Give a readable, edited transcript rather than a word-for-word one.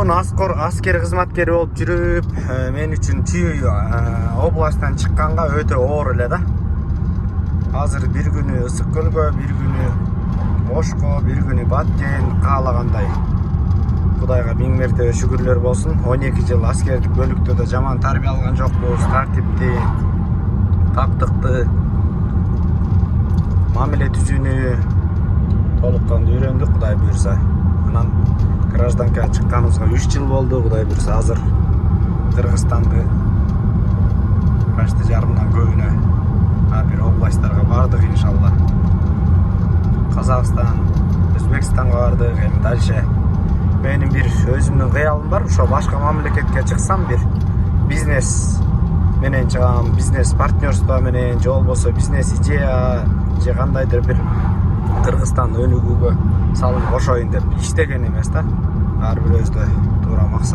Жолдон аскер кызматкери болуп жүрүп, мен үчүн түйүү областтан чыкканга өтө оор эле да. Азыр бир күнү Ысык көлгө, бир күнү Ошко, бир күнү Баткен, каалагандай. Кудайга миң мертебе шүгүрлөр болсун. 12 жыл аскердик бөлүктө да жаман тарбия алган жокпуз. Тартипти, таптыкты, мамиле түзүүнү толук кандуу үйрөндүк, Кудай буйрса. Анан гражданка чыкканыбызга 3 жыл болду, Кудай буйрса. Азыр Кыргызстанды почти жарымдан көбүнө бир областтарга бардык иншалла. Казакстан, Өзбекстанга бардык. Эми дальше менин бир өзүмдүн кыялым бар. Ошо башка мамлекетке чыксам, бир бизнес менен чыгам, бизнес партнерство менен, же болбосо бизнес идея, же кандайдыр бир Кыргызстан өнүгүүгө салым кошоюн деп иштеген эмес да. Ар бирөөбүздө туура максат